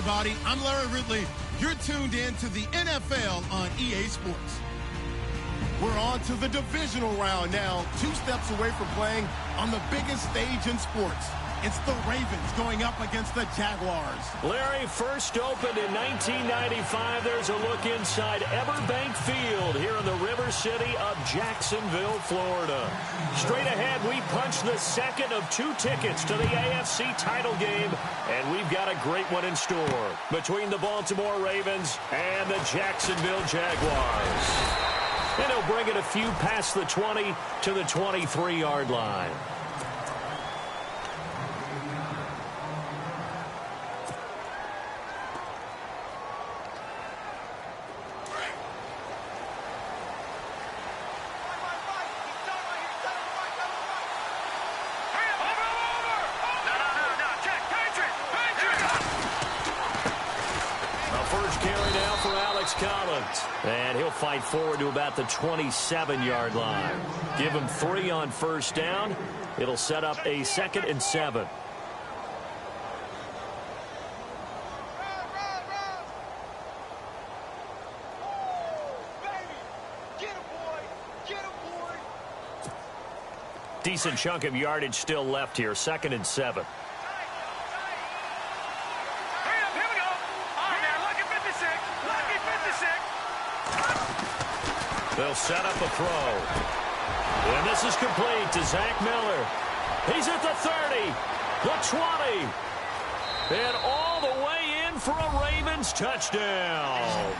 everybody. I'm Larry Ridley. You're tuned in to the NFL on EA Sports. We're on to the divisional round now, 2 steps away from playing on the biggest stage in sports. It's the Ravens going up against the Jaguars. Larry, first opened in 1995. There's a look inside Everbank Field here in the River City of Jacksonville, Florida. Straight ahead, we punch the second of 2 tickets to the AFC title game, and we've got a great one in store between the Baltimore Ravens and the Jacksonville Jaguars. And he'll bring it a few past the 20 to the 23-yard line. And he'll fight forward to about the 27-yard line. Give him 3 on first down. It'll set up a 2nd and 7. Decent chunk of yardage still left here. 2nd and 7. They'll set up a throw. And this is complete to Zach Miller. He's at the 30, the 20, and all the way in for a Ravens touchdown.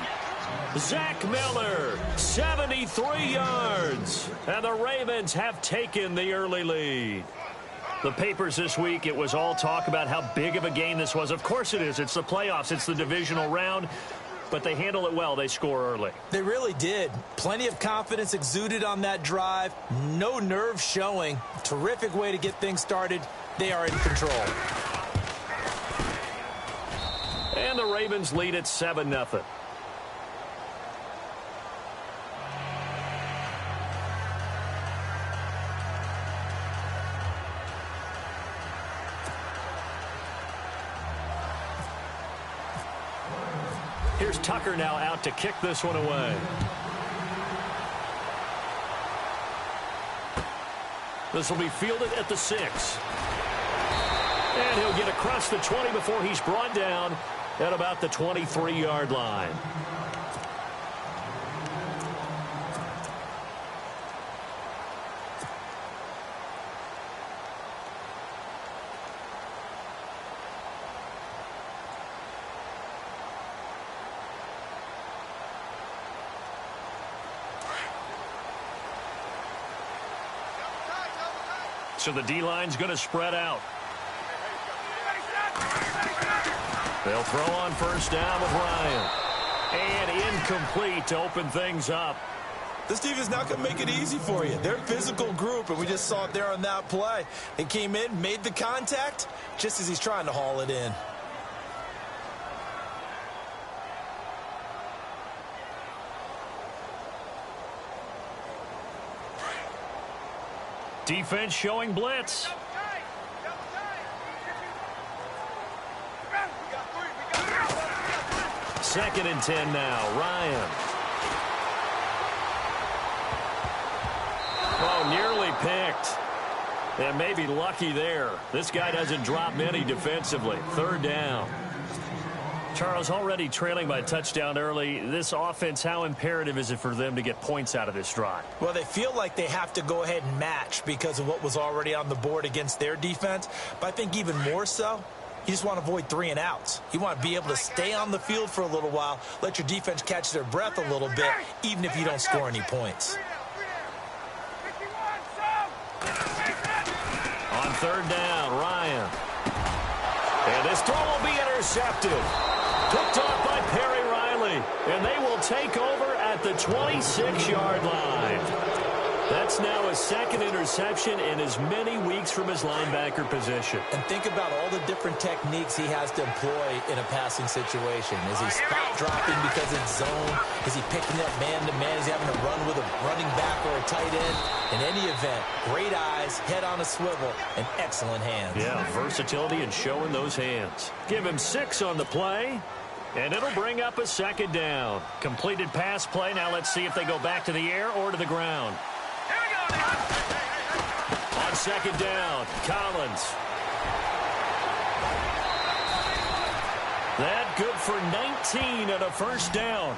Zach Miller, 73 yards, and the Ravens have taken the early lead. The papers this week, it was all talk about how big of a game this was. Of course it is. It's the playoffs. It's the divisional round. But they handle it well. They score early. They really did. Plenty of confidence exuded on that drive. No nerve showing. Terrific way to get things started. They are in control. And the Ravens lead at 7-0. Here's Tucker now out to kick this one away. This will be fielded at the 6. And he'll get across the 20 before he's brought down at about the 23-yard line. So the D-line's going to spread out. They'll throw on first down with Ryan. And incomplete to open things up. This defense not going to make it easy for you. They're a physical group, and we just saw it there on that play. They came in, made the contact, just as he's trying to haul it in. Defense showing blitz. Second and 10 now. Ryan. Oh, nearly picked. And maybe lucky there. This guy doesn't drop many defensively. 3rd down. Charles, already trailing by a touchdown early. This offense, how imperative is it for them to get points out of this drive? Well, they feel like they have to go ahead and match because of what was already on the board against their defense. But I think even more so, you just want to avoid 3 and outs. You want to be able to stay on the field for a little while, let your defense catch their breath a little bit, even if you don't score any points. On 3rd down, Ryan. And this throw will be intercepted. Picked off by Perry Riley. And they will take over at the 26-yard line. That's now his second interception in as many weeks from his linebacker position. And think about all the different techniques he has to employ in a passing situation. Is he spot dropping because it's zone? Is he picking up man-to-man? Is he having to run with a running back or a tight end? In any event, great eyes, head on a swivel, and excellent hands. Yeah, versatility and showing those hands. Give him 6 on the play. And it'll bring up a second down. Completed pass play. Now let's see if they go back to the air or to the ground. On second down, Collins. That good for 19 and a first down.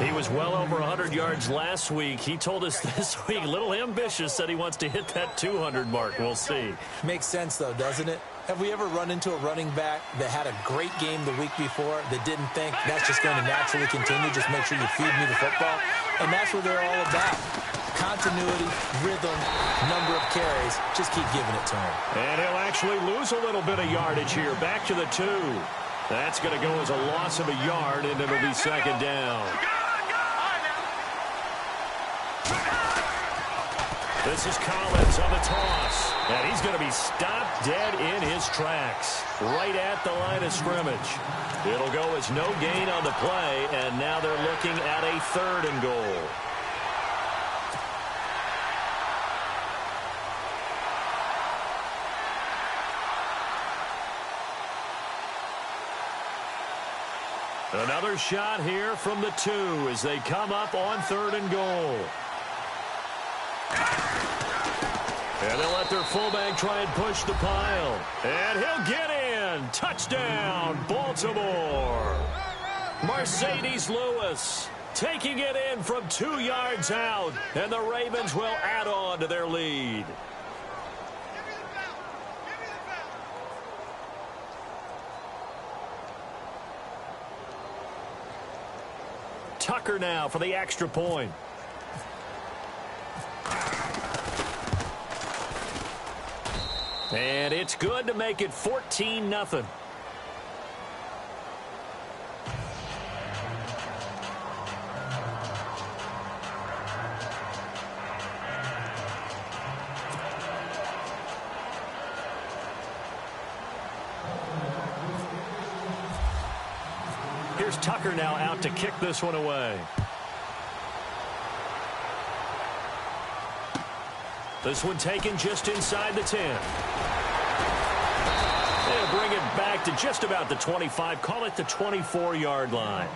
He was well over 100 yards last week. He told us this week, a little ambitious, said he wants to hit that 200 mark. We'll see. Makes sense, though, doesn't it? Have we ever run into a running back that had a great game the week before that didn't think that's just going to naturally continue? Just make sure you feed me the football. And that's what they're all about. Continuity, rhythm, number of carries. Just keep giving it to him. And he'll actually lose a little bit of yardage here. Back to the 2. That's going to go as a loss of a yard, and it'll be second down. This is Collins on the toss. And he's going to be stopped dead in his tracks. Right at the line of scrimmage. It'll go as no gain on the play, and now they're looking at a 3rd and goal. Another shot here from the 2 as they come up on 3rd and goal. And they'll let their fullback try and push the pile. And he'll get in. Touchdown, Baltimore. Mercedes Lewis taking it in from 2 yards out. And the Ravens will add on to their lead. Tucker now for the extra point. And it's good to make it 14-0. Here's Tucker now out to kick this one away. This one taken just inside the 10. They'll bring it back to just about the 25. Call it the 24-yard line.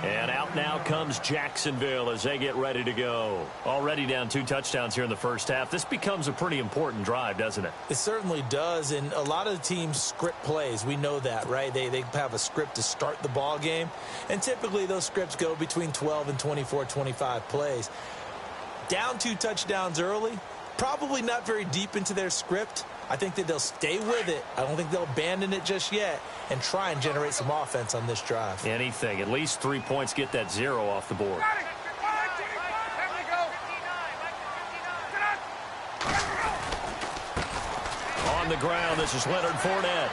And out now comes Jacksonville as they get ready to go. Already down 2 touchdowns here in the first half. This becomes a pretty important drive, doesn't it? It certainly does, and a lot of the teams script plays. We know that, right? They have a script to start the ball game, and typically those scripts go between 12 and 24, 25 plays. Down 2 touchdowns early, probably not very deep into their script. I think that they'll stay with it. I don't think they'll abandon it just yet and try and generate some offense on this drive. Anything. At least 3 points, get that 0 off the board. On the ground, this is Leonard Fournette.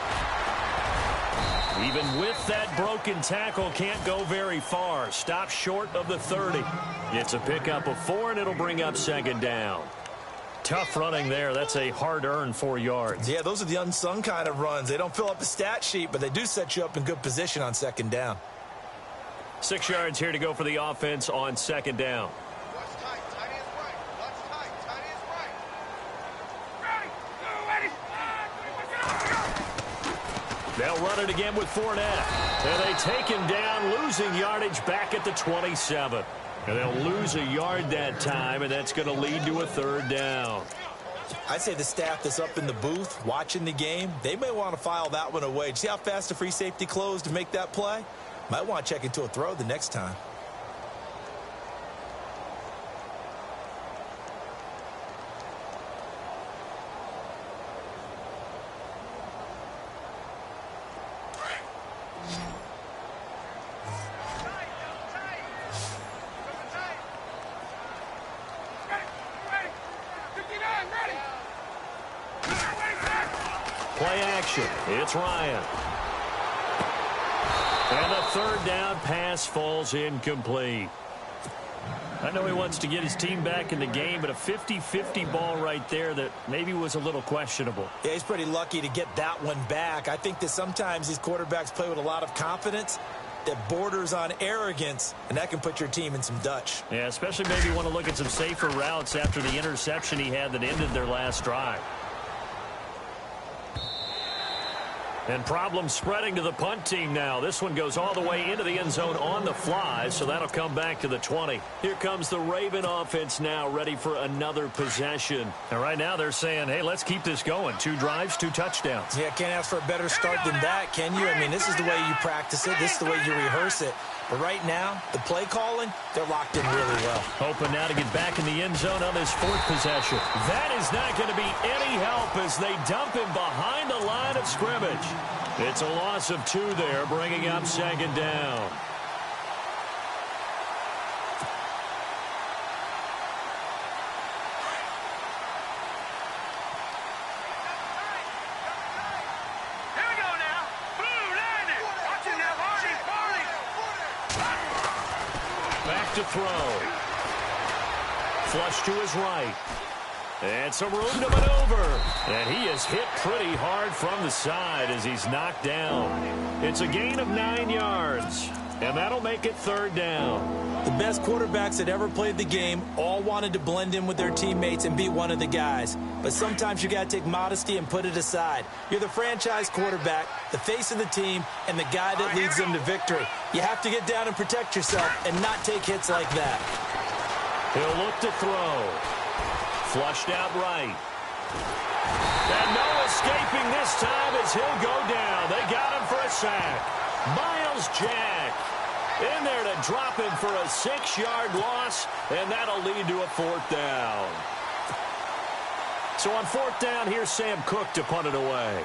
Even with that broken tackle, can't go very far. Stop short of the 30. It's a pickup of 4, and it'll bring up second down. Tough running there. That's a hard-earned 4 yards. Yeah, those are the unsung kind of runs. They don't fill up the stat sheet, but they do set you up in good position on second down. 6 yards here to go for the offense on second down. They'll run it again with Fournette. And they take him down, losing yardage back at the 27. And they'll lose a yard that time, and that's going to lead to a 3rd down. I'd say the staff that's up in the booth watching the game, they may want to file that one away. See how fast the free safety closed to make that play? Might want to check into a throw the next time. Play action. It's Ryan. And the 3rd down pass falls incomplete. I know he wants to get his team back in the game, but a 50-50 ball right there that maybe was a little questionable. Yeah, he's pretty lucky to get that one back. I think that sometimes these quarterbacks play with a lot of confidence that borders on arrogance, and that can put your team in some Dutch. Yeah, especially maybe want to look at some safer routes after the interception he had that ended their last drive. And problems spreading to the punt team now. This one goes all the way into the end zone on the fly, so that'll come back to the 20. Here comes the Raven offense now, ready for another possession. And right now they're saying, hey, let's keep this going. 2 drives, 2 touchdowns. Yeah, can't ask for a better start than that, can you? I mean, this is the way you practice it. This is the way you rehearse it. But right now, the play calling, they're locked in really well. Hoping now to get back in the end zone on this 4th possession. That is not going to be any help as they dump him behind the line of scrimmage. It's a loss of 2 there, bringing up 2nd down. To throw. Flush to his right. And some room to maneuver. And he is hit pretty hard from the side as he's knocked down. It's a gain of 9 yards. And that'll make it 3rd down. The best quarterbacks that ever played the game all wanted to blend in with their teammates and be one of the guys. But sometimes you got to take modesty and put it aside. You're the franchise quarterback, the face of the team, and the guy that leads them to victory. You have to get down and protect yourself and not take hits like that. He'll look to throw. Flushed out right. And no escaping this time as he'll go down. They got him for a sack. Miles Jack in there to drop him for a 6-yard loss, and that'll lead to a 4th down. So on 4th down, here's Sam Cook to punt it away.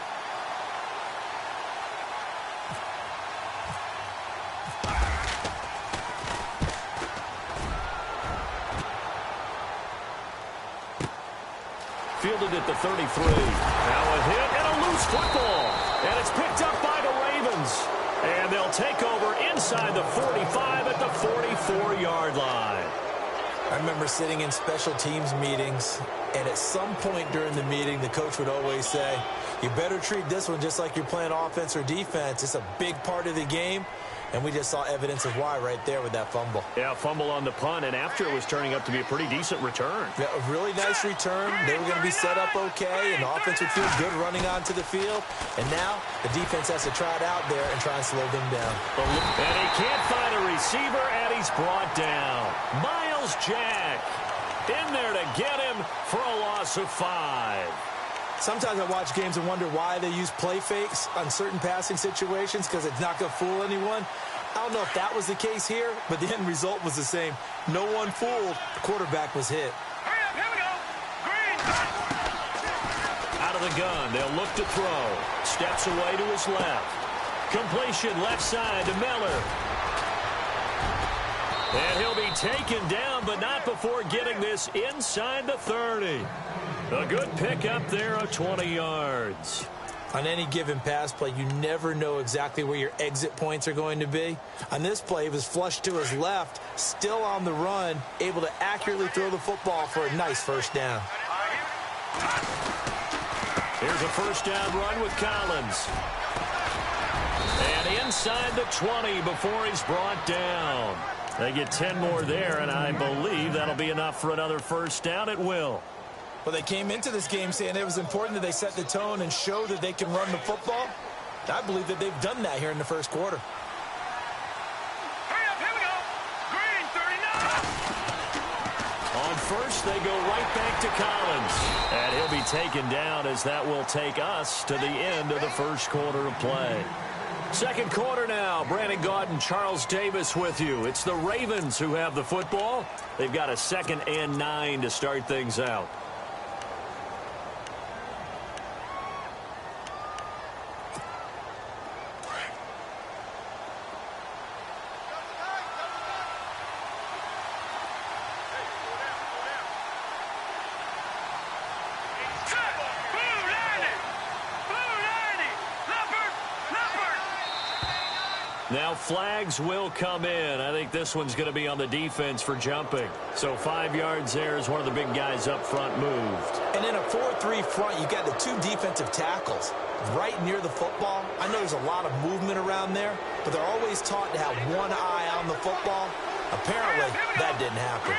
Fielded at the 33. Now a hit and a loose football. And it's picked up by the Ravens. And they'll take over inside the 45 at the 44-yard line. I remember sitting in special teams meetings, and at some point during the meeting, the coach would always say, you better treat this one just like you're playing offense or defense. It's a big part of the game. And we just saw evidence of why right there with that fumble. Yeah, fumble on the punt, and after it was turning up to be a pretty decent return. Yeah, a really nice return. They were going to be set up okay, and the offense would feel good running onto the field. And now the defense has to try it out there and try and slow them down. And he can't find a receiver, and he's brought down. Miles Jack in there to get him for a loss of 5. Sometimes I watch games and wonder why they use play fakes on certain passing situations because it's not going to fool anyone. I don't know if that was the case here, but the end result was the same. No one fooled. The quarterback was hit. Hurry up, here we go. Green. Out of the gun, they'll look to throw. Steps away to his left. Completion left side to Miller. And he'll be taken down, but not before getting this inside the 30. A good pickup there of 20 yards. On any given pass play, you never know exactly where your exit points are going to be. On this play, he was flushed to his left, still on the run, able to accurately throw the football for a nice 1st down. Here's a 1st down run with Collins. And inside the 20 before he's brought down. They get 10 more there, and I believe that'll be enough for another 1st down. It will. Well, they came into this game saying it was important that they set the tone and show that they can run the football. I believe that they've done that here in the 1st quarter. Hurry up, here we go. Green, 39. On 1st, they go right back to Collins. And he'll be taken down as that will take us to the end of the 1st quarter of play. 2nd quarter now. Brandon Gaudin, Charles Davis with you. It's the Ravens who have the football. They've got a 2nd and 9 to start things out. Now flags will come in. I think this one's going to be on the defense for jumping. So 5 yards there as one of the big guys up front moved. And in a 4-3 front, you got the 2 defensive tackles right near the football. I know there's a lot of movement around there, but they're always taught to have one eye on the football. Apparently, that didn't happen.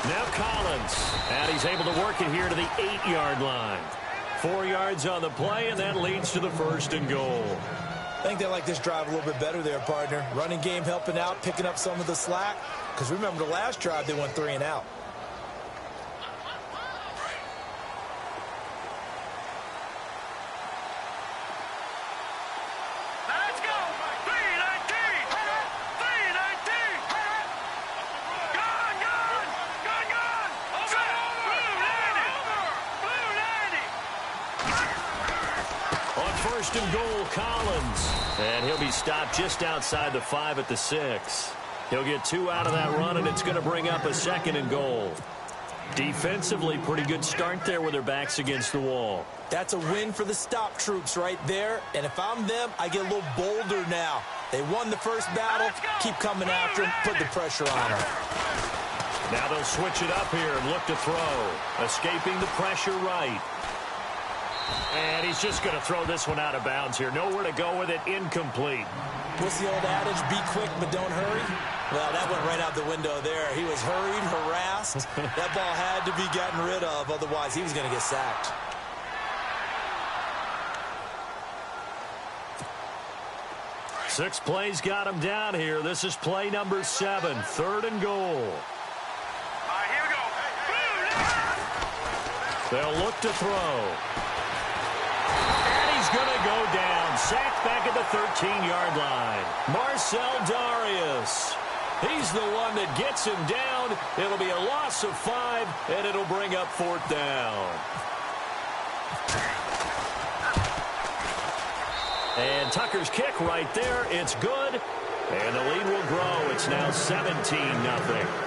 Now Collins, and he's able to work it here to the 8-yard line. 4 yards on the play, and that leads to the 1st and goal. I think they like this drive a little bit better there, partner. Running game helping out, picking up some of the slack. Because remember, the last drive, they went 3 and out. Let's go. 319. 319. Gone. Blue 90. On 1st and goal, Collins. And he'll be stopped just outside the 5 at the 6. He'll get 2 out of that run, and it's going to bring up a 2nd and goal. Defensively, pretty good start there with their backs against the wall. That's a win for the stop troops right there. And if I'm them, I get a little bolder now. They won the first battle. Keep coming after them. Put the pressure on them. Now they'll switch it up here and look to throw. Escaping the pressure right. And he's just going to throw this one out of bounds here. Nowhere to go with it. Incomplete. What's the old adage? Be quick, but don't hurry. Well, that went right out the window there. He was hurried, harassed. That ball had to be gotten rid of. Otherwise, he was going to get sacked. Six plays got him down here. This is play number 7. 3rd and goal. All right, here we go. They'll look to throw. And he's going to go down. Sacked back at the 13-yard line. Marcel Darius. He's the one that gets him down. It'll be a loss of 5, and it'll bring up 4th down. And Tucker's kick right there. It's good. And the lead will grow. It's now 17-0.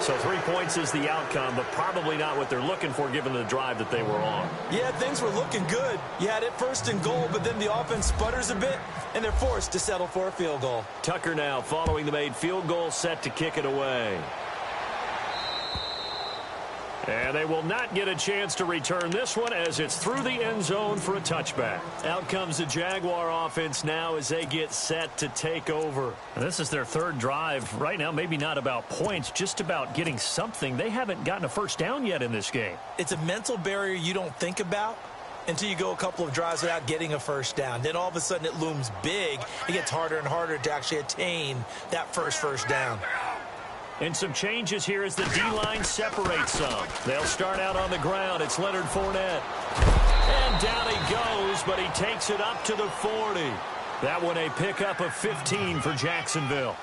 So 3 points is the outcome, but probably not what they're looking for given the drive that they were on. Yeah, things were looking good. You had it 1st and goal, but then the offense sputters a bit, and they're forced to settle for a field goal. Tucker now following the made field goal, set to kick it away. And they will not get a chance to return this one as it's through the end zone for a touchback. Out comes the Jaguar offense now as they get set to take over. And this is their 3rd drive. Right now, maybe not about points, just about getting something. They haven't gotten a 1st down yet in this game. It's a mental barrier you don't think about until you go a couple of drives without getting a 1st down. Then all of a sudden it looms big. It gets harder and harder to actually attain that first down. And some changes here as the D-line separates some. They'll start out on the ground. It's Leonard Fournette. And down he goes, but he takes it up to the 40. That one a pickup of 15 for Jacksonville.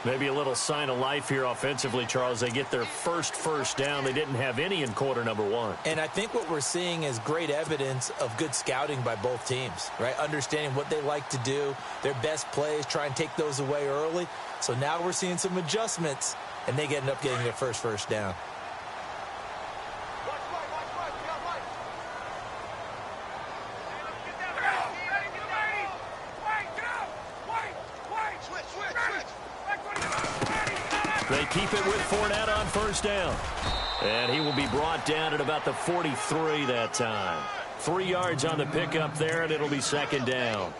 Maybe a little sign of life here offensively, Charles. They get their first down. They didn't have any in quarter number 1. And I think what we're seeing is great evidence of good scouting by both teams, right? Understanding what they like to do, their best plays, try and take those away early. So now we're seeing some adjustments, and they end up getting their first down. They keep it with Fournette on 1st down. And he will be brought down at about the 43 that time. 3 yards on the pickup there, and it'll be 2nd down.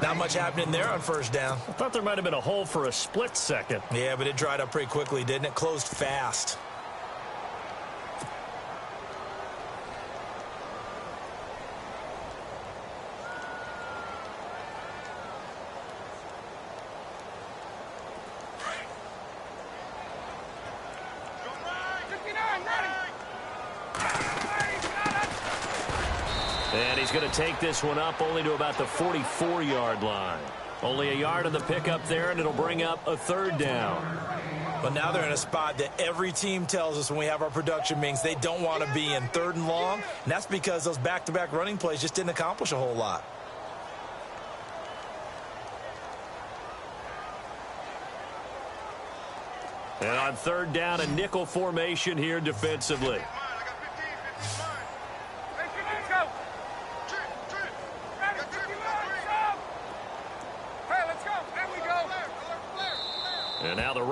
Not much happening there on 1st down. I thought there might have been a hole for a split second. Yeah, but it dried up pretty quickly, didn't it? Closed fast. And he's going to take this one up only to about the 44-yard line. Only a yard on the pickup there, and it'll bring up a 3rd down. But now they're in a spot that every team tells us when we have our production meetings they don't want to be in, 3rd and long. And that's because those back-to-back running plays just didn't accomplish a whole lot. And on 3rd down, a nickel formation here defensively.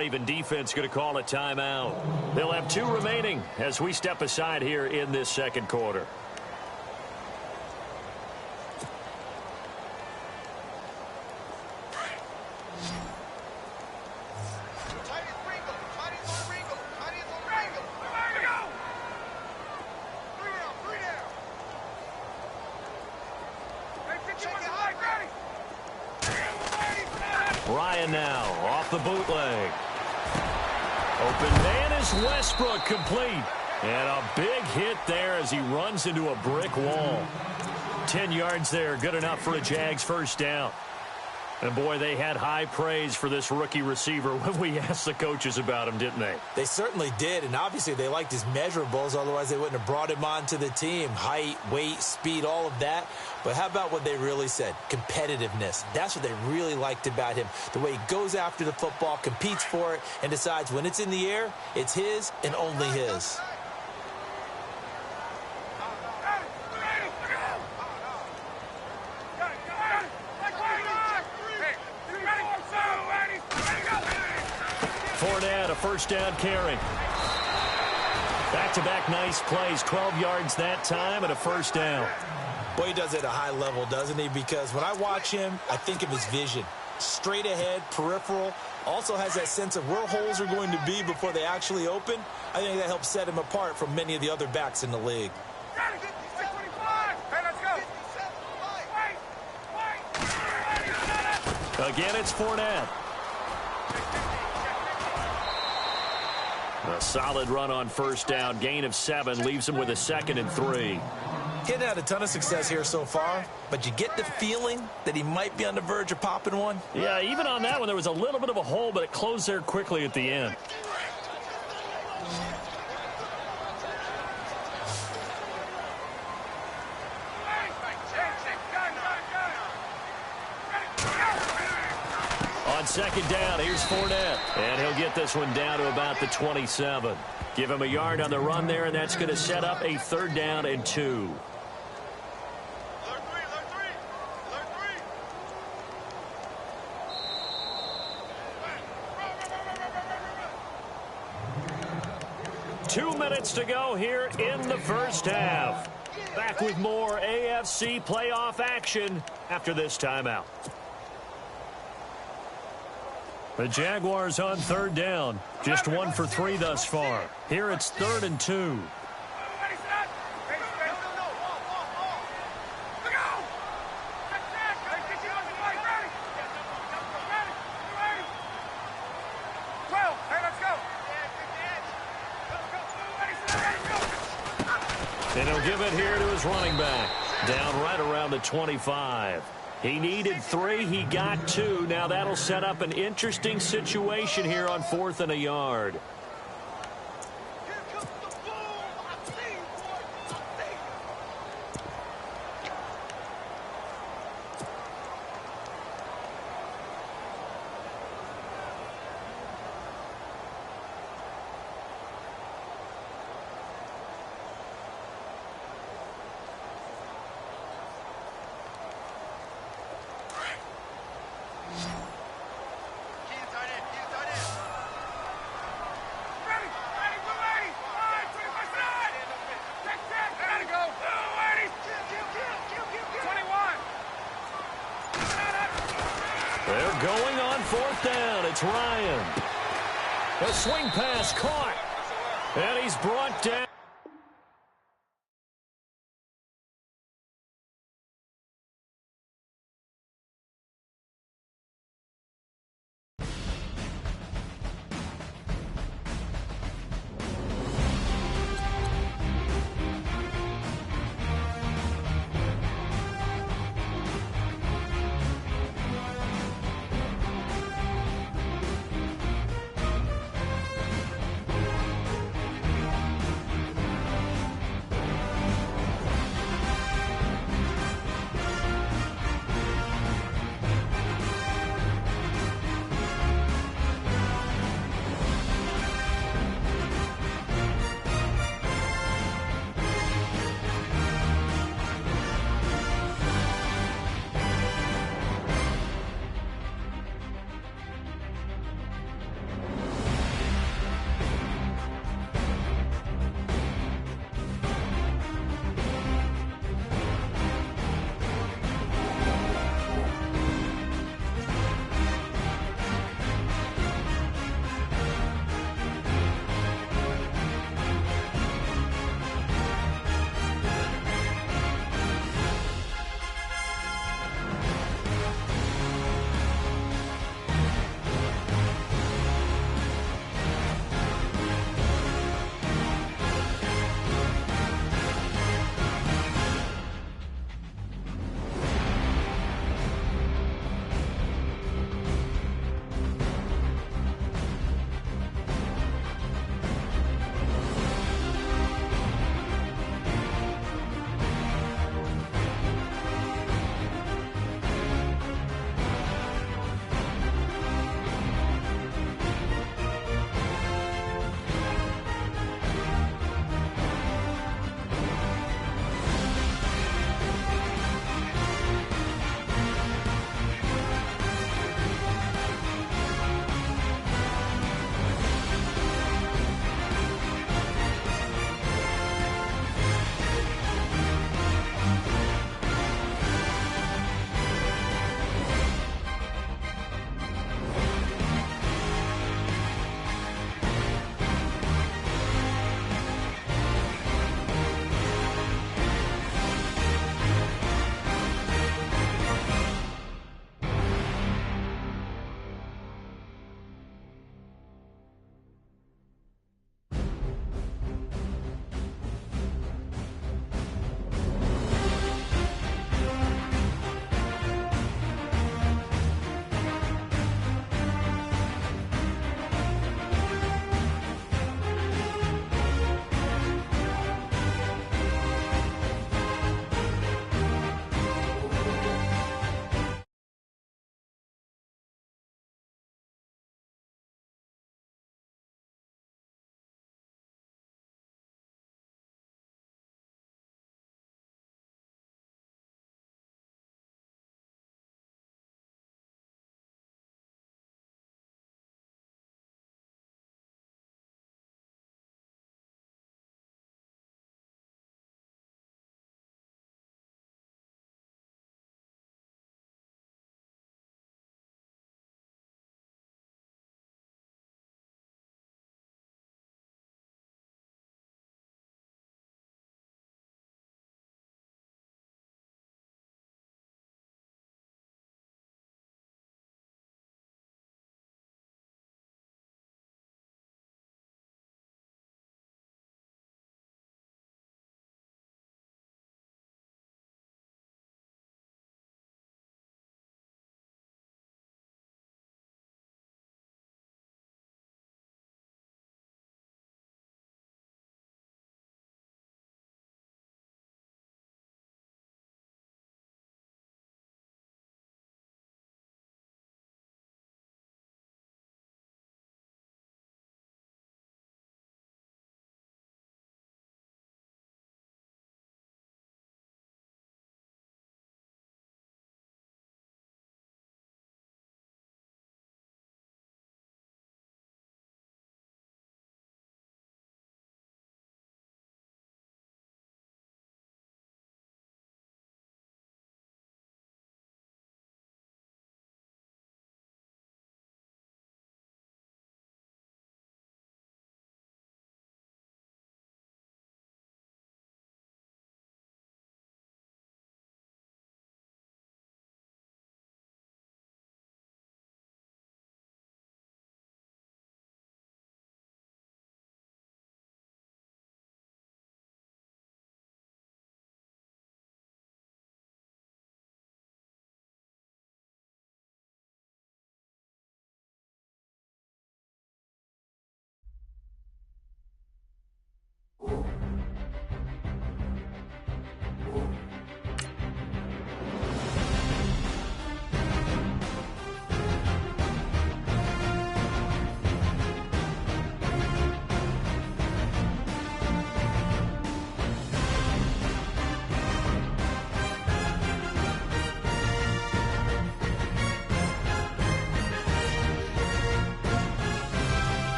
Raven defense going to call a timeout. They'll have 2 remaining as we step aside here in this second quarter. Ryan now off the bootleg. Open man is Westbrook, complete. And a big hit there as he runs into a brick wall. 10 yards there, good enough for a Jags first down. And, boy, they had high praise for this rookie receiver when we asked the coaches about him, didn't they? They certainly did, and obviously they liked his measurables. Otherwise, they wouldn't have brought him onto the team. Height, weight, speed, all of that. But how about what they really said? Competitiveness. That's what they really liked about him. The way he goes after the football, competes for it, and decides when it's in the air, it's his and only his. Fournette, a first down carry. Back-to-back nice plays, 12 yards that time and a first down. Boy, he does it at a high level, doesn't he? Because when I watch him, I think of his vision. Straight ahead, peripheral, also has that sense of where holes are going to be before they actually open. I think that helps set him apart from many of the other backs in the league. Again, it's Fournette. A solid run on first down. Gain of 7 leaves him with a 2nd and 3. He hadn't had a ton of success here so far, but you get the feeling that he might be on the verge of popping one. Yeah, even on that one, there was a little bit of a hole, but it closed there quickly at the end. On second down, here's Fournette. And he'll get this one down to about the 27. Give him a yard on the run there, and that's going to set up a 3rd down and 2. Two minutes to go here in the first half. Back with more AFC playoff action after this timeout. The Jaguars on 3rd down. Just 1 for 3 thus far. Here it's 3rd and 2. And he'll give it here to his running back. Down right around the 25. He needed 3. He got 2. Now that'll set up an interesting situation here on 4th and a yard. They're going on 4th down. It's Ryan. A swing pass caught. And he's brought down.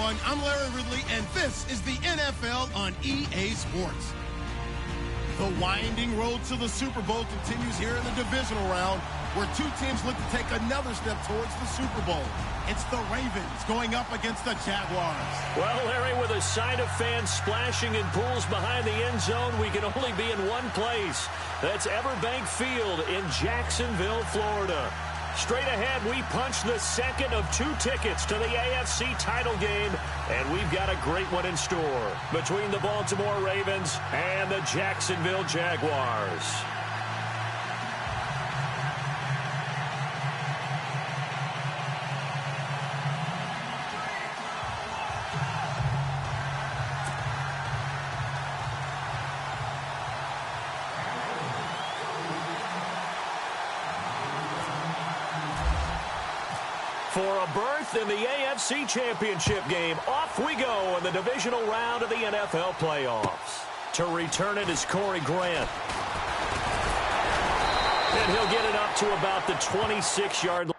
everyone. I'm Larry Ridley, and this is the NFL on EA Sports. The winding road to the Super Bowl continues here in the divisional round, where two teams look to take another step towards the Super Bowl. It's the Ravens going up against the Jaguars. Well, Larry, with a side of fans splashing in pools behind the end zone, we can only be in one place. That's Everbank Field in Jacksonville, Florida. Straight ahead, we punch the second of two tickets to the AFC title game, and we've got a great one in store between the Baltimore Ravens and the Jacksonville Jaguars. For a berth in the AFC Championship game, off we go in the divisional round of the NFL playoffs. To return it is Corey Grant. And he'll get it up to about the 26-yard line.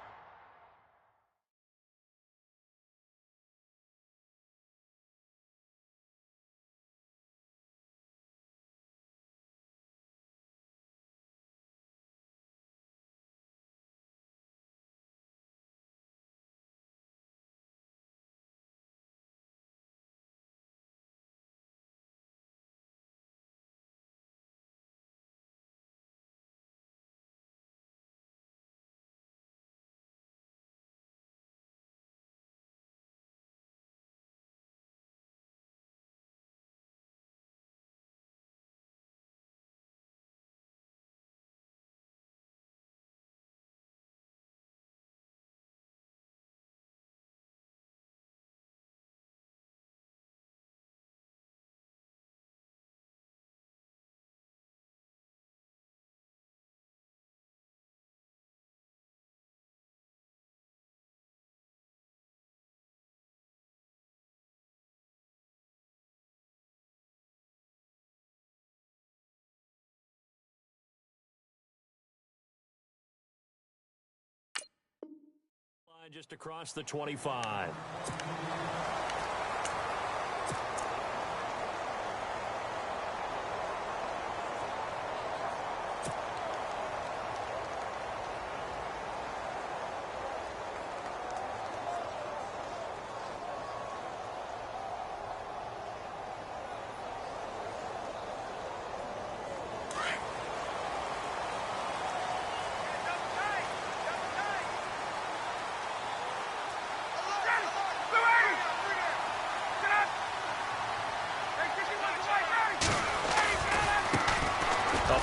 Just across the 25.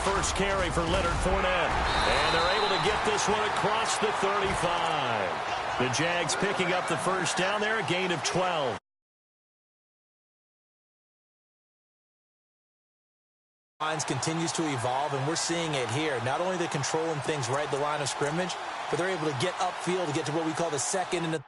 First carry for Leonard Fournette. And they're able to get this one across the 35. The Jags picking up the first down there, a gain of 12. Lines continues to evolve, and we're seeing it here. Not only they're controlling things right at the line of scrimmage, but they're able to get upfield to get to what we call the second and the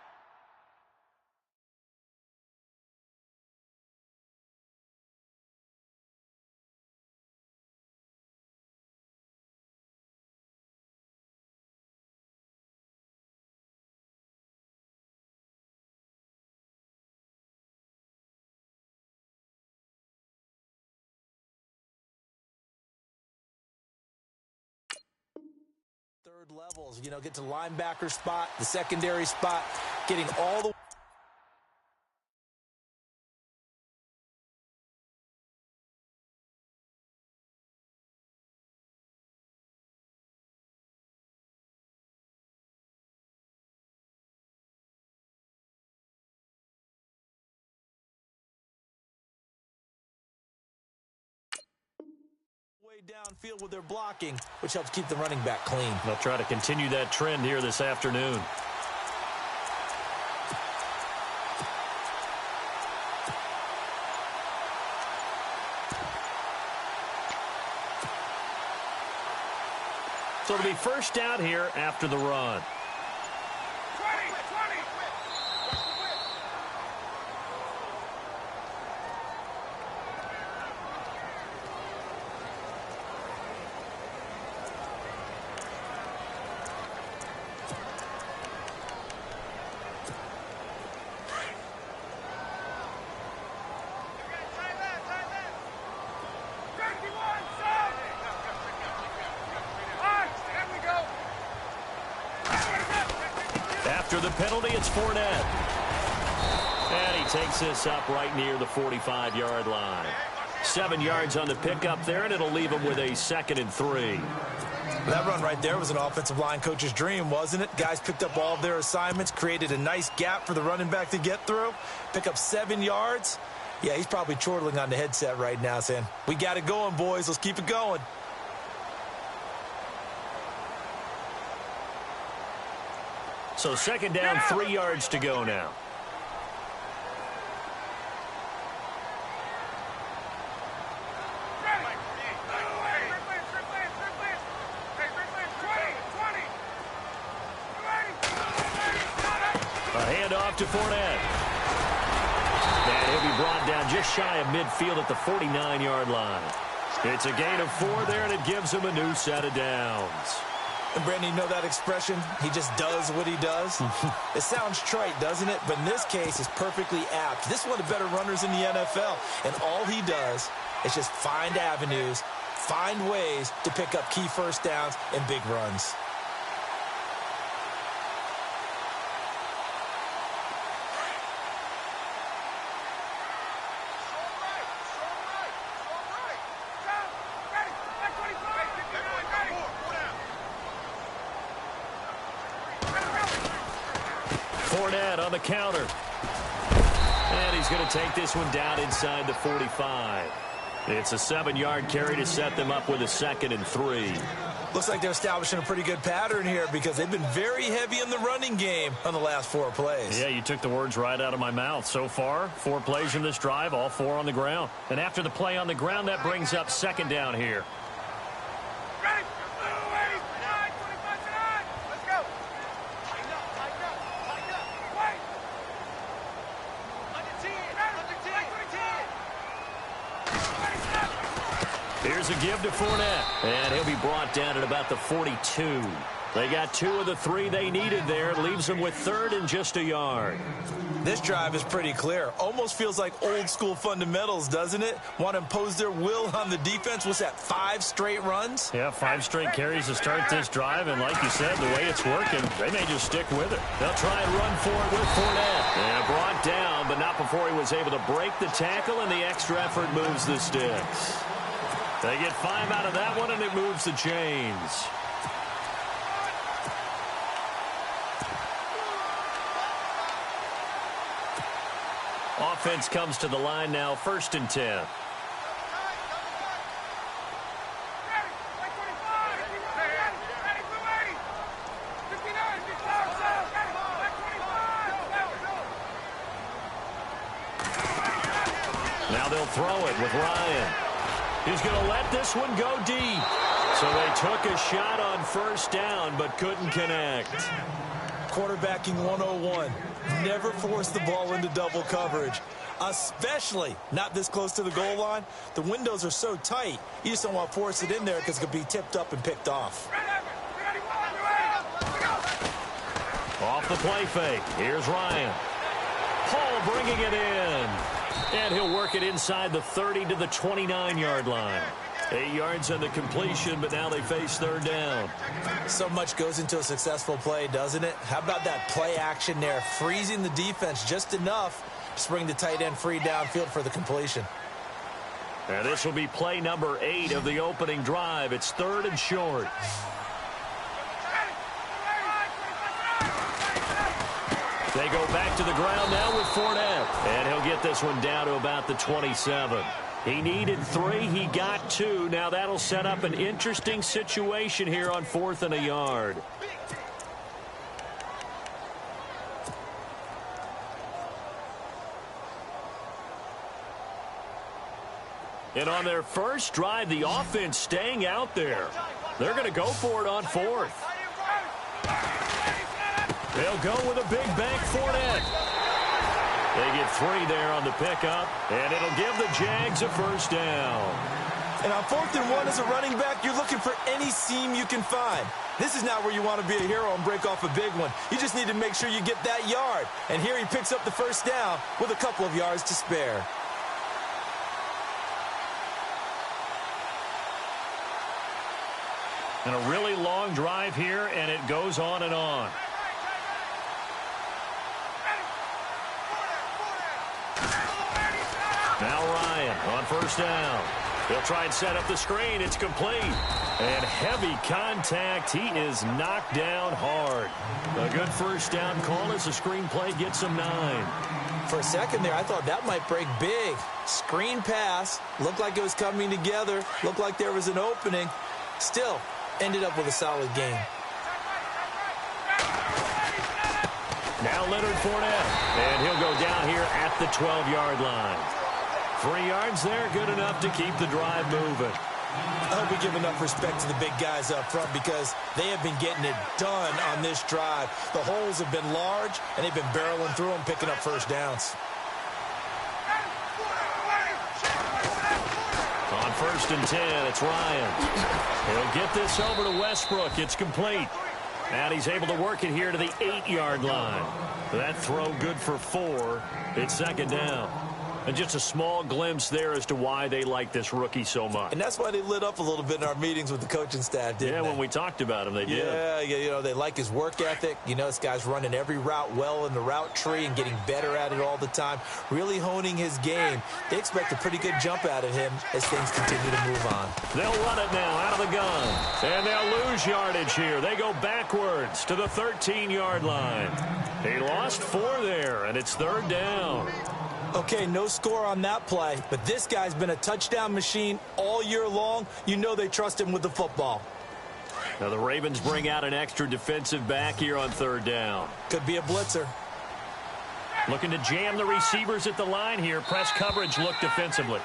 third levels, get to linebacker spot, the secondary spot, getting all the way downfield with their blocking, which helps keep the running back clean. They'll try to continue that trend here this afternoon. So it'll be first down here after the run. After the penalty, it's Fournette. And he takes this up right near the 45-yard line. 7 yards on the pickup there, and it'll leave him with a 2nd and 3. That run right there was an offensive line coach's dream, wasn't it? Guys picked up all of their assignments, created a nice gap for the running back to get through, pick up 7 yards. Yeah, he's probably chortling on the headset right now saying, we got it going, boys. Let's keep it going. So 2nd down, 3 yards to go now. A handoff to Fournette. And he'll be brought down just shy of midfield at the 49-yard line. It's a gain of 4 there, and it gives him a new set of downs. And, Brandon, you know that expression? He just does what he does? It sounds trite, doesn't it? But in this case, it's perfectly apt. This is one of the better runners in the NFL. And all he does is just find avenues, find ways to pick up key first downs and big runs. Fournette on the counter. And he's going to take this one down inside the 45. It's a 7-yard carry to set them up with a 2nd and 3. Looks like they're establishing a pretty good pattern here because they've been very heavy in the running game on the last 4 plays. Yeah, you took the words right out of my mouth. So far, 4 plays in this drive, all 4 on the ground. And after the play on the ground, that brings up 2nd down here. Here's a give to Fournette, and he'll be brought down at about the 42. They got 2 of the 3 they needed there. It leaves them with 3rd and just a yard. This drive is pretty clear. Almost feels like old school fundamentals, doesn't it? Want to impose their will on the defense. What's that, 5 straight runs? Yeah, 5 straight carries to start this drive, and like you said, the way it's working, they may just stick with it. They'll try and run for it with Fournette. And brought down, but not before he was able to break the tackle, and the extra effort moves the sticks. They get 5 out of that one, and it moves the chains. Offense comes to the line now, 1st and 10. Now they'll throw it with Ryan. He's going to let this one go deep. So they took a shot on 1st down, but couldn't connect. Quarterbacking 101. Never force the ball into double coverage, especially not this close to the goal line. The windows are so tight, you just don't want to force it in there because it could be tipped up and picked off. Off the play fake. Here's Ryan. Hall bringing it in. And he'll work it inside the 30 to the 29-yard line. 8 yards on the completion, but now they face 3rd down. So much goes into a successful play, doesn't it? How about that play action there, freezing the defense just enough to bring the tight end free downfield for the completion. And this will be play number 8 of the opening drive. It's 3rd and short. They go back to the ground now with Fournette. And he'll get this one down to about the 27. He needed 3. He got 2. Now that'll set up an interesting situation here on 4th and a yard. And on their first drive, the offense staying out there. They're going to go for it on 4th. They'll go with a big bank Fournette. They get 3 there on the pickup, and it'll give the Jags a 1st down. And on 4th and 1 as a running back, you're looking for any seam you can find. This is not where you want to be a hero and break off a big one. You just need to make sure you get that yard. And here he picks up the 1st down with a couple of yards to spare. And a really long drive here, and it goes on and on. Now Ryan on first down. He'll try and set up the screen. It's complete. And heavy contact. He is knocked down hard. A good first down call as the screen play gets him 9. For a second there, I thought that might break big. Screen pass. Looked like it was coming together. Looked like there was an opening. Still, ended up with a solid game. Now Leonard Fournette. And he'll go down here at the 12-yard line. 3 yards there, good enough to keep the drive moving. I hope we give enough respect to the big guys up front because they have been getting it done on this drive. The holes have been large, and they've been barreling through them, picking up first downs. On first and 10, it's Ryan. He'll get this over to Westbrook. It's complete. And he's able to work it here to the 8-yard line. That throw good for 4. It's second down. And just a small glimpse there as to why they like this rookie so much. And that's why they lit up a little bit in our meetings with the coaching staff, didn't they? Yeah, when we talked about him, they did. Yeah, you know, they like his work ethic. You know, this guy's running every route well in the route tree and getting better at it all the time, really honing his game. They expect a pretty good jump out of him as things continue to move on. They'll run it now out of the gun. And they'll lose yardage here. They go backwards to the 13-yard line. He lost 4 there, and it's third down. Okay, no score on that play, but this guy's been a touchdown machine all year long. You know they trust him with the football. Now the Ravens bring out an extra defensive back here on third down. Could be a blitzer. Looking to jam the receivers at the line here. Press coverage look defensively.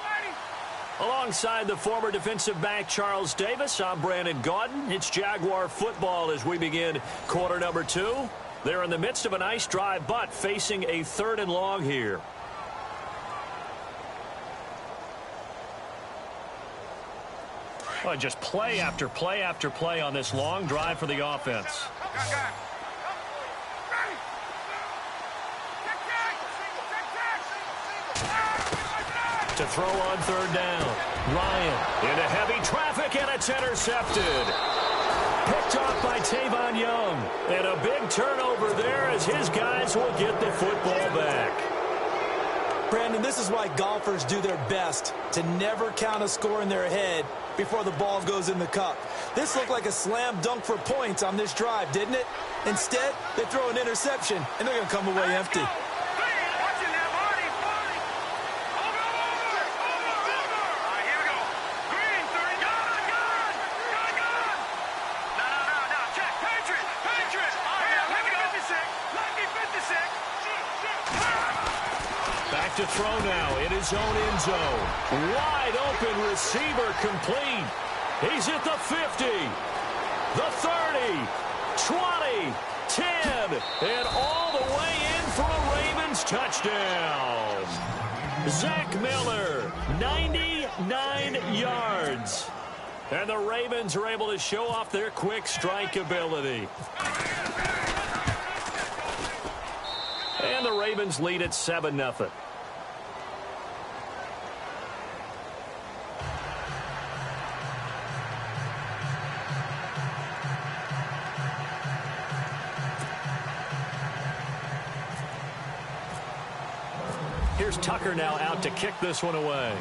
Alongside the former defensive back Charles Davis, I'm Brandon Gaudin. It's Jaguar football as we begin quarter number 2. They're in the midst of a nice drive, but facing a 3rd and long here. Well, just play after play after play on this long drive for the offense. To throw on third down. Ryan into heavy traffic, and it's intercepted. Picked off by Tavon Young. And a big turnover there as his guys will get the football back. Brandon, this is why golfers do their best to never count a score in their head before the ball goes in the cup. This looked like a slam dunk for points on this drive, didn't it? Instead, they throw an interception, and they're going to come away empty. To throw now in his own end zone. Wide open receiver complete. He's at the 50, the 30, 20, 10, and all the way in for a Ravens touchdown. Zach Miller, 99 yards. And the Ravens are able to show off their quick strike ability. And the Ravens lead at 7-0. Here's Tucker now out to kick this one away.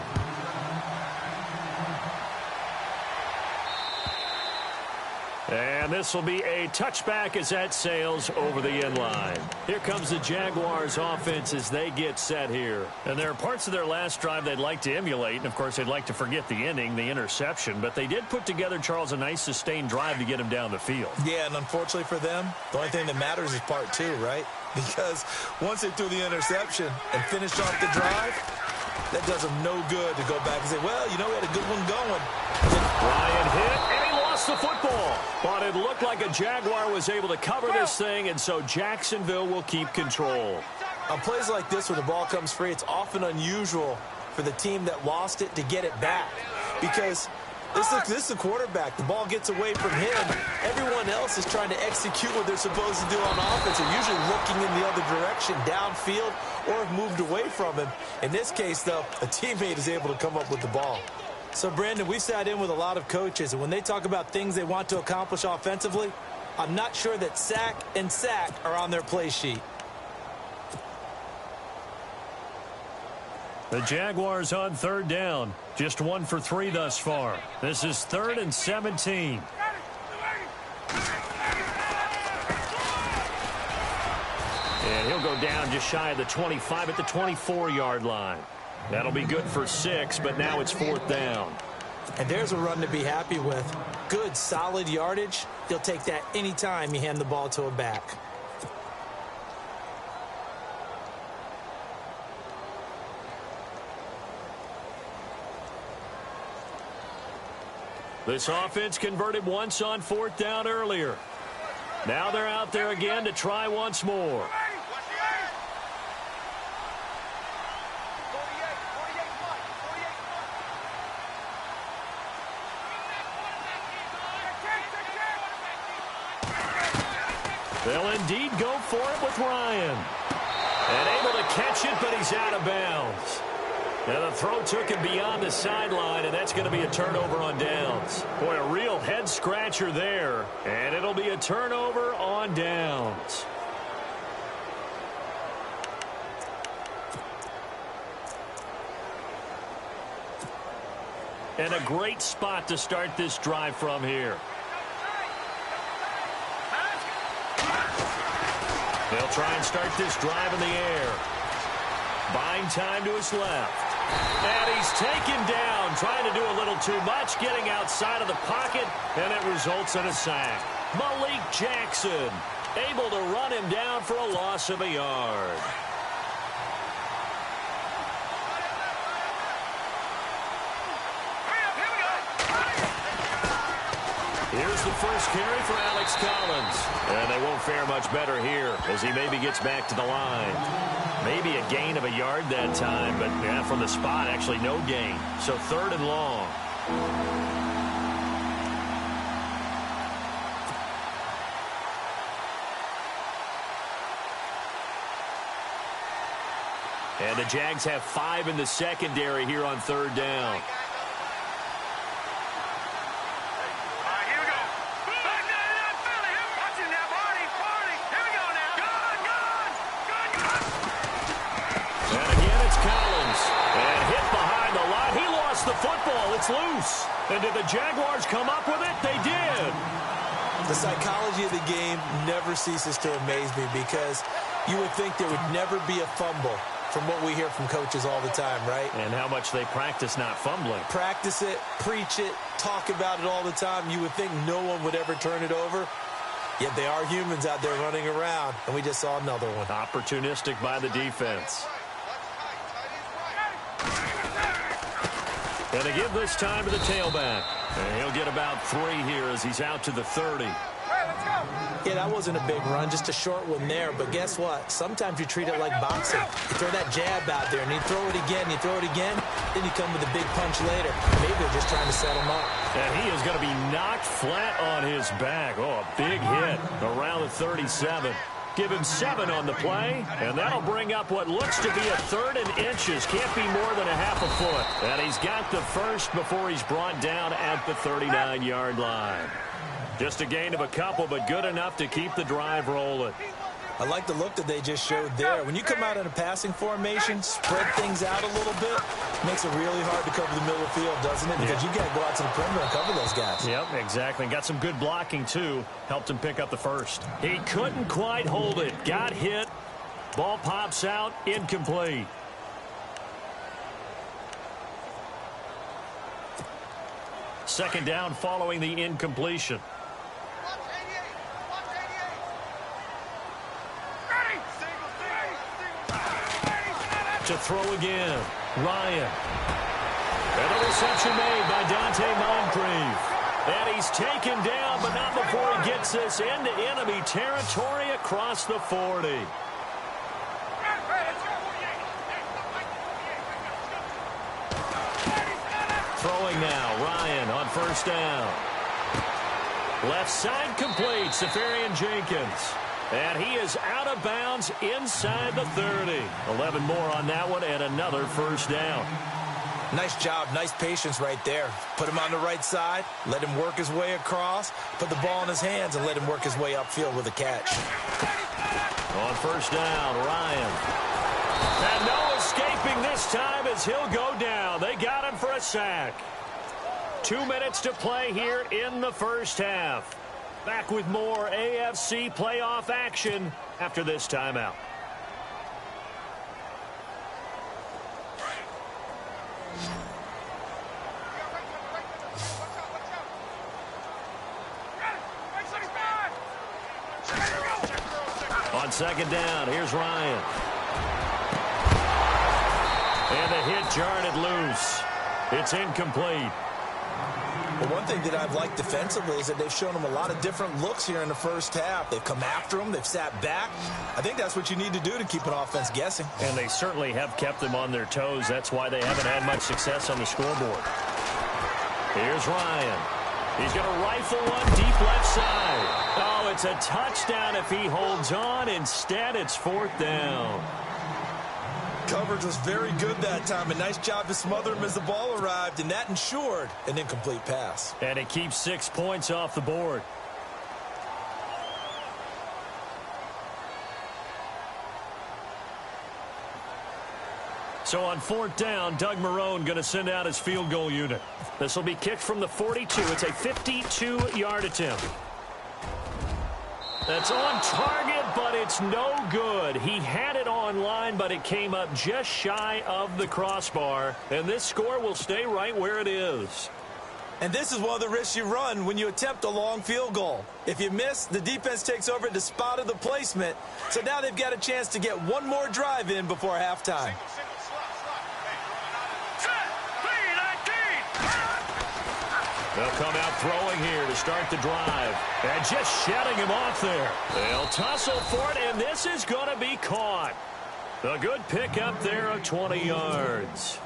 And this will be a touchback as that sails over the end line. Here comes the Jaguars offense as they get set here. And there are parts of their last drive they'd like to emulate. And, of course, they'd like to forget the ending, the interception. But they did put together, Charles, a nice sustained drive to get him down the field. Yeah, and unfortunately for them, the only thing that matters is part 2, right? Because once they threw the interception and finished off the drive, that does them no good to go back and say, well, you know, we had a good one going. Ryan hit, and he lost the football. But it looked like a Jaguar was able to cover this thing, and so Jacksonville will keep control. On plays like this where the ball comes free, it's often unusual for the team that lost it to get it back. Because this is a quarterback. The ball gets away from him. Everyone else is trying to execute what they're supposed to do on offense. They're usually looking in the other direction, downfield, or have moved away from him. In this case, though, a teammate is able to come up with the ball. So, Brandon, we've sat in with a lot of coaches, and when they talk about things they want to accomplish offensively, I'm not sure that sack and sack are on their play sheet. The Jaguars on third down. Just 1 for 3 thus far. This is 3rd and 17. And he'll go down just shy of the 25 at the 24-yard line. That'll be good for 6, but now it's 4th down. And there's a run to be happy with. Good, solid yardage. You'll take that anytime you hand the ball to a back. This offense converted once on 4th down earlier. Now they're out there again to try once more. They'll indeed go for it with Ryan. And able to catch it, but he's out of bounds. Now the throw took him beyond the sideline, and that's going to be a turnover on downs. Boy, a real head-scratcher there. And it'll be a turnover on downs. And a great spot to start this drive from here. They'll try and start this drive in the air. Buying time to his left. And he's taken down, trying to do a little too much, getting outside of the pocket, and it results in a sack. Malik Jackson able to run him down for a loss of a yard. Here's the first carry for Alex Collins. And they won't fare much better here as he maybe gets back to the line. Maybe a gain of a yard that time, but yeah, from the spot, actually no gain. So 3rd and long. And the Jags have 5 in the secondary here on 3rd down. Loose. And did the Jaguars come up with it? They did. The psychology of the game never ceases to amaze me because you would think there would never be a fumble from what we hear from coaches all the time, right? And how much they practice not fumbling. Practice it, preach it, talk about it all the time. You would think no one would ever turn it over. Yet they are humans out there running around, and we just saw another one. Opportunistic by the defense. And they give this time to the tailback. And he'll get about 3 here as he's out to the 30. Yeah, that wasn't a big run, just a short one there. But guess what? Sometimes you treat it like boxing. You throw that jab out there, and you throw it again, you throw it again, then you come with a big punch later. Maybe they're just trying to set him up. And he is going to be knocked flat on his back. Oh, a big hit around the 37. Give him 7 on the play, and that'll bring up what looks to be a 3rd and inches. Can't be more than a half a foot. And he's got the first before he's brought down at the 39-yard line. Just a gain of a couple, but good enough to keep the drive rolling. I like the look that they just showed there. When you come out in a passing formation, spread things out a little bit, makes it really hard to cover the middle of the field, doesn't it? Because you got to go out to the perimeter and cover those guys. Yep, exactly. Got some good blocking, too. Helped him pick up the first. He couldn't quite hold it. Got hit. Ball pops out. Incomplete. Second down following the incompletion. To throw again. Ryan. And the reception made by Dante Moncrief. And he's taken down, but not before he gets this into enemy territory across the 40. Throwing now. Ryan on first down. Left side complete. Safarian Jenkins. And he is out of bounds inside the 30. 11 more on that one and another first down. Nice job. Nice patience right there. Put him on the right side. Let him work his way across. Put the ball in his hands and let him work his way upfield with a catch. On first down, Ryan. And no escaping this time as he'll go down. They got him for a sack. 2 minutes to play here in the first half. Back with more AFC playoff action after this timeout. On second down, here's Ryan. And the hit jarred it loose. It's incomplete. Well, one thing that I've liked defensively is that they've shown him a lot of different looks here in the first half. They've come after him. They've sat back. I think that's what you need to do to keep an offense guessing. And they certainly have kept them on their toes. That's why they haven't had much success on the scoreboard. Here's Ryan. He's going to rifle one deep left side. Oh, it's a touchdown if he holds on. Instead, it's fourth down. Coverage was very good that time. A nice job to smother him as the ball arrived, and that ensured an incomplete pass. And it keeps 6 points off the board. So on fourth down, Doug Marrone going to send out his field goal unit. This will be kicked from the 42. It's a 52-yard attempt. That's on target, but it's no good. He had it on line, but it came up just shy of the crossbar. And this score will stay right where it is. And this is one of the risks you run when you attempt a long field goal. If you miss, the defense takes over at the spot of the placement. So now they've got a chance to get one more drive in before halftime. They'll come out throwing here to start the drive. And just shutting him off there. They'll tussle for it, and this is going to be caught. A good pickup there of 20 yards.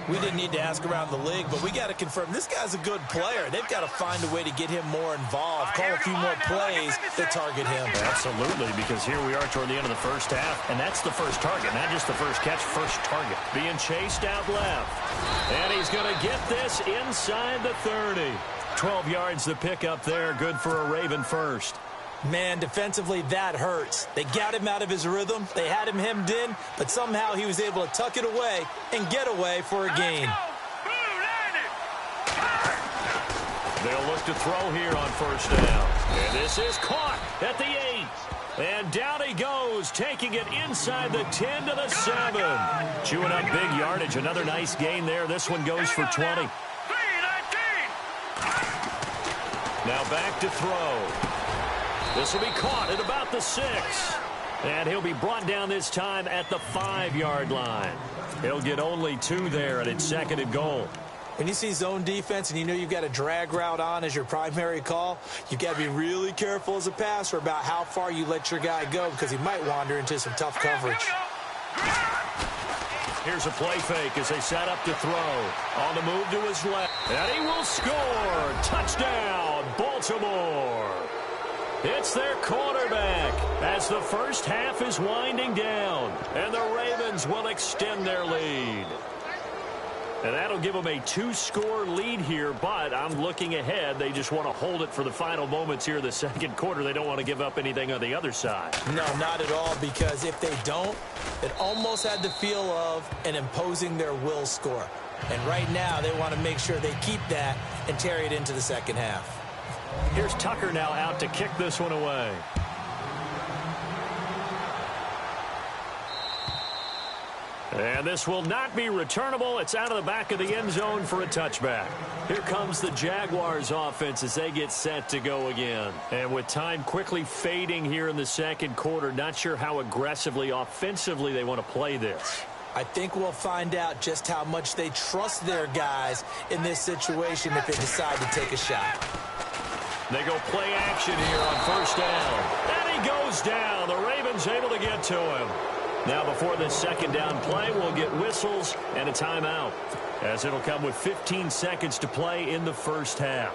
We didn't need to ask around the league, but we got to confirm this guy's a good player. They've got to find a way to get him more involved, call a few more plays that target him. Absolutely, because here we are toward the end of the first half, and that's the first target, not just the first catch, first target. Being chased out left. And he's going to get this inside the 30. 12 yards to pick up there, good for a Raven first. Man, defensively, that hurts. They got him out of his rhythm. They had him hemmed in, but somehow he was able to tuck it away and get away for a gain. They'll look to throw here on first down. And this is caught at the 8. And down he goes, taking it inside the 10 to the 7. Chewing up big yardage. Another nice gain there. This one goes for 20. Now back to throw. This will be caught at about the 6. And he'll be brought down this time at the 5-yard line. He'll get only 2 there, and it's second and goal. When you see zone defense and you know you've got a drag route on as your primary call, you've got to be really careful as a passer about how far you let your guy go because he might wander into some tough coverage. Here's a play fake as they set up to throw. On the move to his left. And he will score. Touchdown, Baltimore. It's their quarterback as the first half is winding down. And the Ravens will extend their lead. And that'll give them a 2-score lead here, but I'm looking ahead. They just want to hold it for the final moments here in the second quarter. They don't want to give up anything on the other side. No, not at all, because if they don't, it almost had the feel of an imposing their will score. And right now, they want to make sure they keep that and carry it into the second half. Here's Tucker now out to kick this one away. And this will not be returnable. It's out of the back of the end zone for a touchback. Here comes the Jaguars offense as they get set to go again. And with time quickly fading here in the second quarter, not sure how aggressively, offensively they want to play this. I think we'll find out just how much they trust their guys in this situation if they decide to take a shot. They go play action here on first down. And he goes down. The Ravens able to get to him. Now before this second down play, we'll get whistles and a timeout, as it'll come with 15 seconds to play in the first half.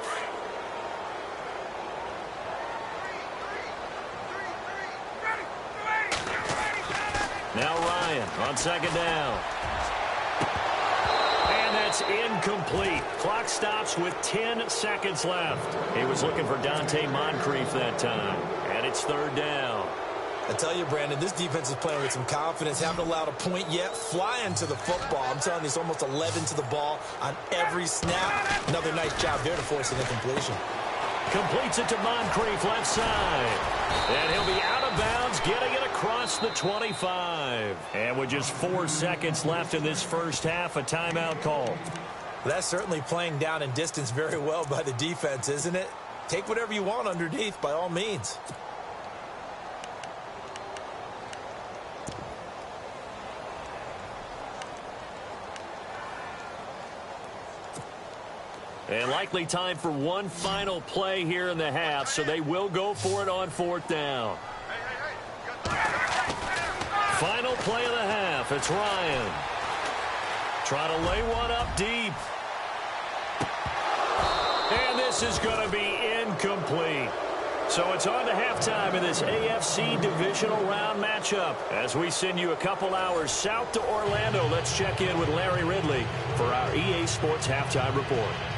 Now Ryan on second down. And that's incomplete. Clock stops with 10 seconds left. He was looking for Dante Moncrief that time. And it's third down. I tell you, Brandon, this defense is playing with some confidence. Haven't allowed a point yet. Flying to the football. I'm telling you, it's almost 11 to the ball on every snap. Another nice job there to force an incompletion. Completes it to Moncrief, left side. And he'll be out of bounds, getting it across the 25. And with just 4 seconds left in this first half, a timeout call. That's certainly playing down in distance very well by the defense, isn't it? Take whatever you want underneath, by all means. And likely time for one final play here in the half, so they will go for it on 4th down. Final play of the half. It's Ryan. Trying to lay one up deep. And this is going to be incomplete. So it's on to halftime in this AFC divisional round matchup. As we send you a couple hours south to Orlando, let's check in with Larry Ridley for our EA Sports Halftime Report.